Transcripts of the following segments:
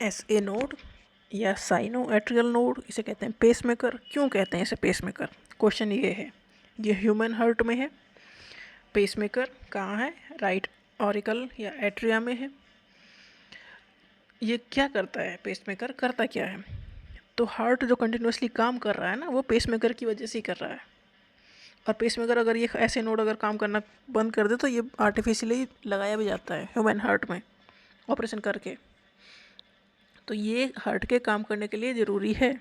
S A node या cyano atrial node, इसे कहते हैं पेसमेकर। क्यों कहते हैं इसे पेसमेकर? क्वेश्चन ये है। ये ह्यूमन हार्ट में है। पेसमेकर कहाँ है? राइट ऑरिकल या एट्रिया में है। ये क्या करता है? पेसमेकर करता क्या है? तो हार्ट जो कंटिन्यूसली काम कर रहा है ना, वो पेसमेकर की वजह से ही कर रहा है। और पेसमेकर अगर ये ऐसे नोड अगर काम करना बंद कर दे तो ये आर्टिफिशियली लगाया भी जाता है ह्यूमन हार्ट में ऑपरेशन करके। तो ये हार्ट के काम करने के लिए ज़रूरी है,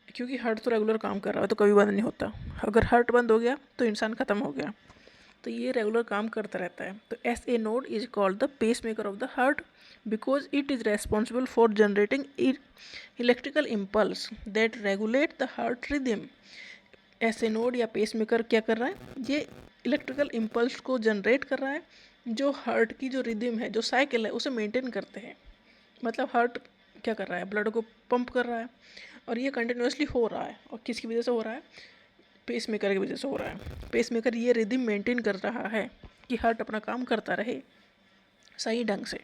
क्योंकि हार्ट तो रेगुलर काम कर रहा है तो कभी बंद नहीं होता। अगर हार्ट बंद हो गया तो इंसान ख़त्म हो गया। तो ये रेगुलर काम करता रहता है। तो S A node is called the pacemaker of the heart because it is responsible for generating electrical impulse that regulate the heart rhythm. S A node या पेस मेकर क्या कर रहा है? ये इलेक्ट्रिकल इम्पल्स को generate कर रहा है जो हार्ट की जो रिदम है, जो साइकिल है, उसे मेंटेन करते हैं। मतलब हार्ट क्या कर रहा है? ब्लड को पंप कर रहा है, और ये कंटिन्यूसली हो रहा है। और किसकी वजह से हो रहा है? पेसमेकर की वजह से हो रहा है। पेसमेकर ये रिदम मेंटेन कर रहा है कि हार्ट अपना काम करता रहे सही ढंग से।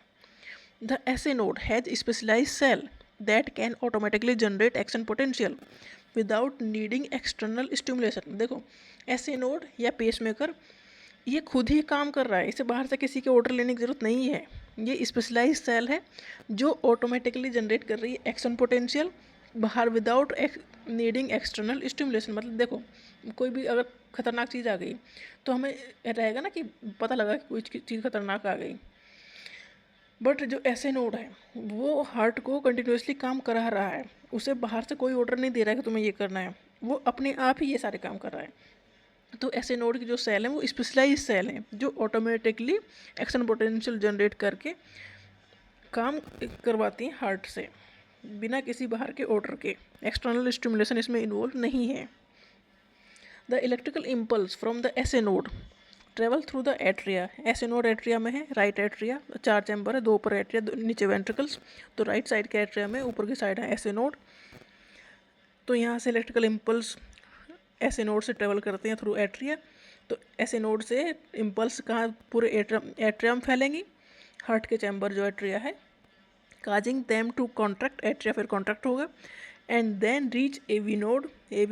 The SA node has specialized cell that can automatically generate action potential without needing external stimulation. देखो, एसए नोड या पेसमेकर ये खुद ही काम कर रहा है, इसे बाहर से किसी के ऑर्डर लेने की ज़रूरत नहीं है। ये स्पेशलाइज सेल है जो ऑटोमेटिकली जनरेट कर रही है एक्शन पोटेंशियल बाहर विदाउट नीडिंग एक्सटर्नल स्टिमुलेशन। मतलब देखो, कोई भी अगर खतरनाक चीज़ आ गई तो हमें रहेगा ना कि पता लगा कि कोई चीज़ खतरनाक आ गई। बट जो ऐसे नोड है वो हार्ट को कंटिन्यूसली काम करा रहा है, उसे बाहर से कोई ऑर्डर नहीं दे रहा है कि तुम्हें ये करना है, वो अपने आप ही ये सारे काम कर रहा है। तो ऐसे नोड की जो सेल हैं वो स्पेशलाइज सेल हैं जो ऑटोमेटिकली एक्शन पोटेंशियल जनरेट करके काम करवाती हैं हार्ट से बिना किसी बाहर के ऑर्डर के। एक्सटर्नल स्टिमुलेशन इसमें इन्वॉल्व नहीं है। The electrical impulse from the essay node travel through the atria. Essay node atria में है, राइट एट्रिया, 4 चैम्बर है, 2 ऊपर एट्रिया, नीचे वेंट्रिकल्स। तो राइट साइड के एट्रिया में, ऊपर की साइड है एसे नोड। तो यहाँ से इलेक्ट्रिकल इम्पल्स ऐसे नोड से ट्रेवल करते हैं थ्रू एट्रिया। तो ऐसे नोड से इम्पल्स कहाँ? पूरे एट्रियम फैलेंगी, हार्ट के चैम्बर जो एट्रिया है, causing them to contract, atria फिर कॉन्ट्रैक्ट होगा, and then reach AV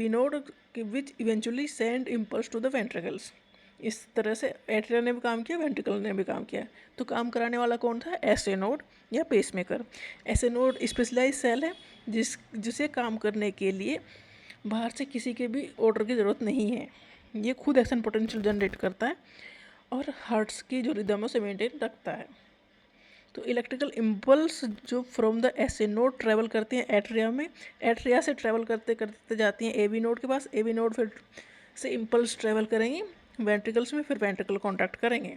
node which eventually send impulse to the ventricles. इस तरह से एट्रिया ने भी काम किया, वेंट्रिकल ने भी काम किया। तो काम कराने वाला कौन था? एसे नोड या पेसमेकर। एसे नोड स्पेशलाइज सेल है जिसे काम करने के लिए बाहर से किसी के भी ऑर्डर की ज़रूरत नहीं है। ये खुद एक्शन पोटेंशियल जनरेट करता है और हार्ट्स की जो रिदम है उसे मेंटेन रखता है। तो इलेक्ट्रिकल इम्पल्स जो from the essay node travel करते हैं एट्रिया में, एट्रिया से ट्रैवल करते करते जाती हैं एवी नोड के पास, एवी नोड फिर से इम्पल्स ट्रैवल करेंगे वेंट्रिकल्स में, फिर वेंट्रिकल कॉन्ट्रैक्ट करेंगे।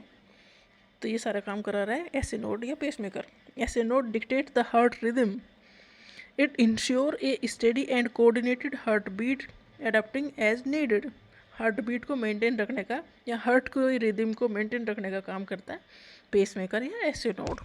तो ये सारा काम करा रहा है एसे नोड या pacemaker. Essay node dictate the heart rhythm. It ensure a steady and coordinated heartbeat adapting as needed। Heartbeat को मेंटेन रखने का या हार्ट को रिदम को मेंटेन रखने का काम करता है पेसमेकर या एसे नोड।